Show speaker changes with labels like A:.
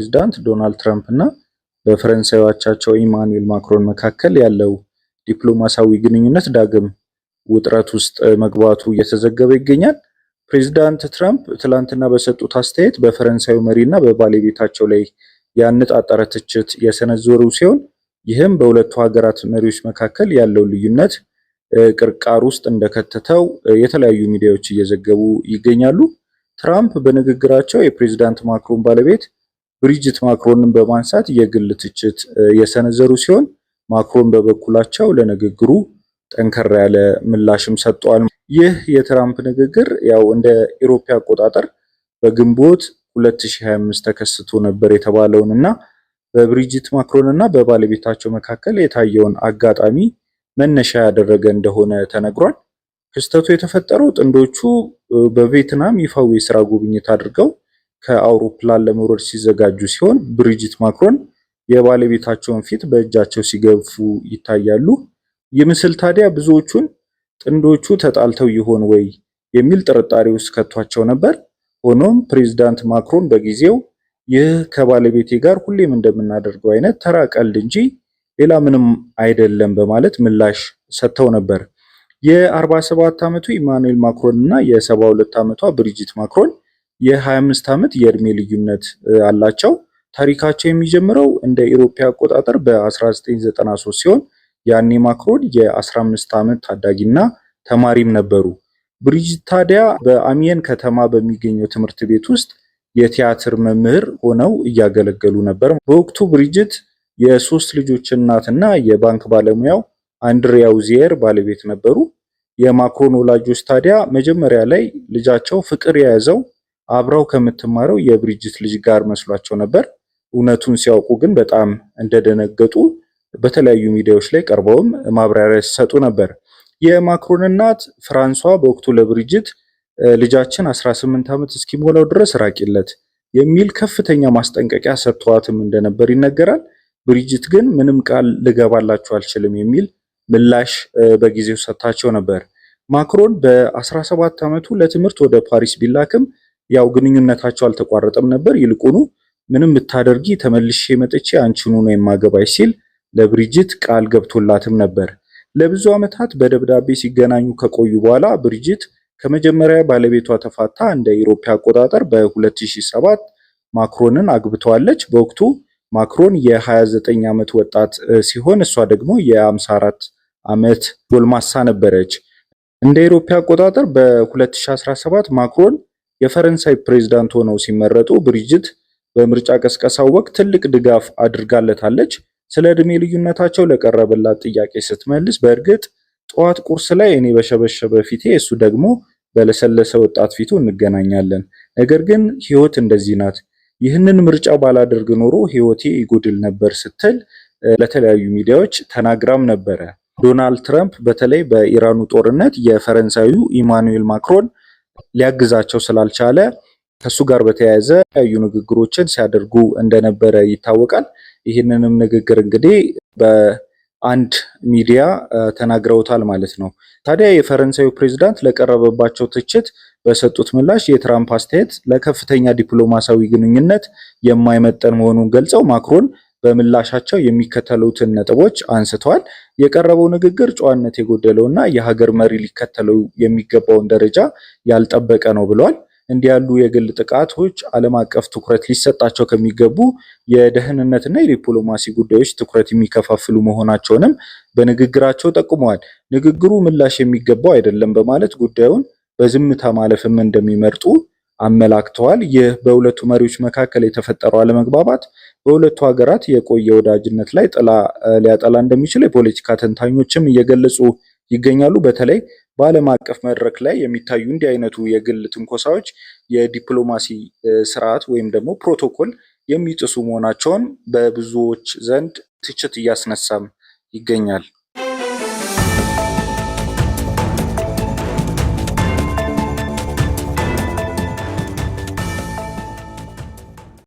A: ፕሬዝዳንት ዶናልድ ትራምፕ እና በፈረንሳዩ አቻቸው ኢማኑኤል ማክሮን መካከል ያለው ዲፕሎማሲያዊ ግንኙነት ዳግም ውጥረት ውስጥ መግባቱ እየተዘገበ ይገኛል። ፕሬዝዳንት ትራምፕ ትላንትና በሰጡት አስተያየት በፈረንሳዩ መሪና በባለቤታቸው ላይ ያነጣጠረ ትችት የሰነዘሩ ሲሆን ይህም በሁለቱ ሀገራት መሪዎች መካከል ያለው ልዩነት ቅርቃር ውስጥ እንደከተተው የተለያዩ ሚዲያዎች እየዘገቡ ይገኛሉ። ትራምፕ በንግግራቸው የፕሬዝዳንት ማክሮን ባለቤት ብሪጅት ማክሮንን በማንሳት የግል ትችት የሰነዘሩ ሲሆን ማክሮን በበኩላቸው ለንግግሩ ጠንከር ያለ ምላሽም ሰጥተዋል። ይህ የትራምፕ ንግግር ያው እንደ ኢሮፓ አቆጣጠር በግንቦት 2025 ተከስቶ ነበር የተባለውን እና በብሪጅት ማክሮን እና በባለቤታቸው መካከል የታየውን አጋጣሚ መነሻ ያደረገ እንደሆነ ተነግሯል። ክስተቱ የተፈጠረው ጥንዶቹ በቪየትናም ይፋዊ የስራ ጉብኝት አድርገው ከአውሮፕላን ለመውረድ ሲዘጋጁ ሲሆን ብሪጅት ማክሮን የባለቤታቸውን ፊት በእጃቸው ሲገፉ ይታያሉ። ይህ ምስል ታዲያ ብዙዎቹን ጥንዶቹ ተጣልተው ይሆን ወይ የሚል ጥርጣሬ ውስጥ ከቷቸው ነበር። ሆኖም ፕሬዝዳንት ማክሮን በጊዜው ይህ ከባለቤቴ ጋር ሁሌም እንደምናደርገው አይነት ተራ ቀልድ እንጂ ሌላ ምንም አይደለም በማለት ምላሽ ሰጥተው ነበር። የ47 ዓመቱ ኢማኑኤል ማክሮን እና የ72 ዓመቷ ብሪጅት ማክሮን የ25 ዓመት የእድሜ ልዩነት አላቸው። ታሪካቸው የሚጀምረው እንደ ኢሮፓ አቆጣጠር በ1993 ሲሆን ያኔ ማክሮን የ15 ዓመት ታዳጊና ተማሪም ነበሩ። ብሪጅት ታዲያ በአሚየን ከተማ በሚገኘው ትምህርት ቤት ውስጥ የቲያትር መምህር ሆነው እያገለገሉ ነበር። በወቅቱ ብሪጅት የሶስት ልጆች እናትና የባንክ ባለሙያው አንድሪያ ኡዚየር ባለቤት ነበሩ። የማክሮን ወላጆች ታዲያ መጀመሪያ ላይ ልጃቸው ፍቅር የያዘው አብረው ከምትማረው የብሪጅት ልጅ ጋር መስሏቸው ነበር። እውነቱን ሲያውቁ ግን በጣም እንደደነገጡ በተለያዩ ሚዲያዎች ላይ ቀርበውም ማብራሪያ ሲሰጡ ነበር። የማክሮን እናት ፍራንሷ በወቅቱ ለብሪጅት ልጃችን 18 ዓመት እስኪሞላው ድረስ ራቂለት የሚል ከፍተኛ ማስጠንቀቂያ ሰጥተዋትም እንደነበር ይነገራል። ብሪጅት ግን ምንም ቃል ልገባላችሁ አልችልም የሚል ምላሽ በጊዜው ሰጥታቸው ነበር። ማክሮን በ17 ዓመቱ ለትምህርት ወደ ፓሪስ ቢላክም ያው ግንኙነታቸው አልተቋረጠም ነበር። ይልቁኑ ምንም ብታደርጊ ተመልሼ መጥቼ አንቺኑ ነው የማገባሽ ሲል ለብሪጅት ቃል ገብቶላትም ነበር። ለብዙ ዓመታት በደብዳቤ ሲገናኙ ከቆዩ በኋላ ብሪጅት ከመጀመሪያ ባለቤቷ ተፋታ እንደ ኢሮፓ አቆጣጠር በ2007 ማክሮንን አግብተዋለች። በወቅቱ ማክሮን የ29 ዓመት ወጣት ሲሆን እሷ ደግሞ የ54 ዓመት ጎልማሳ ነበረች። እንደ ኢሮፓ አቆጣጠር በ2017 ማክሮን የፈረንሳይ ፕሬዝዳንት ሆነው ሲመረጡ ብሪጅት በምርጫ ቀስቀሳው ወቅት ትልቅ ድጋፍ አድርጋለታለች። ስለ እድሜ ልዩነታቸው ለቀረበላት ጥያቄ ስትመልስ በእርግጥ ጠዋት ቁርስ ላይ እኔ በሸበሸበ ፊቴ እሱ ደግሞ በለሰለሰ ወጣት ፊቱ እንገናኛለን። ነገር ግን ህይወት እንደዚህ ናት። ይህንን ምርጫ ባላደርግ ኖሮ ህይወቴ ይጎድል ነበር ስትል ለተለያዩ ሚዲያዎች ተናግራም ነበረ። ዶናልድ ትራምፕ በተለይ በኢራኑ ጦርነት የፈረንሳዩ ኢማኑኤል ማክሮን ሊያግዛቸው ስላልቻለ ከሱ ጋር በተያያዘ የተለያዩ ንግግሮችን ሲያደርጉ እንደነበረ ይታወቃል። ይህንንም ንግግር እንግዲህ በአንድ ሚዲያ ተናግረውታል ማለት ነው። ታዲያ የፈረንሳዩ ፕሬዝዳንት ለቀረበባቸው ትችት በሰጡት ምላሽ የትራምፕ አስተያየት ለከፍተኛ ዲፕሎማሲያዊ ግንኙነት የማይመጠን መሆኑን ገልጸው ማክሮን በምላሻቸው የሚከተሉትን ነጥቦች አንስተዋል። የቀረበው ንግግር ጨዋነት የጎደለውና የሀገር መሪ ሊከተለው የሚገባውን ደረጃ ያልጠበቀ ነው ብለዋል። እንዲህ ያሉ የግል ጥቃቶች ዓለም አቀፍ ትኩረት ሊሰጣቸው ከሚገቡ የደህንነትና የዲፕሎማሲ ጉዳዮች ትኩረት የሚከፋፍሉ መሆናቸውንም በንግግራቸው ጠቁመዋል። ንግግሩ ምላሽ የሚገባው አይደለም በማለት ጉዳዩን በዝምታ ማለፍም እንደሚመርጡ አመላክተዋል። ይህ በሁለቱ መሪዎች መካከል የተፈጠረው አለመግባባት በሁለቱ ሀገራት የቆየ ወዳጅነት ላይ ጥላ ሊያጠላ እንደሚችል የፖለቲካ ተንታኞችም እየገለጹ ይገኛሉ። በተለይ በዓለም አቀፍ መድረክ ላይ የሚታዩ እንዲህ አይነቱ የግል ትንኮሳዎች የዲፕሎማሲ ስርዓት ወይም ደግሞ ፕሮቶኮል የሚጥሱ መሆናቸውን በብዙዎች ዘንድ ትችት እያስነሳም ይገኛል።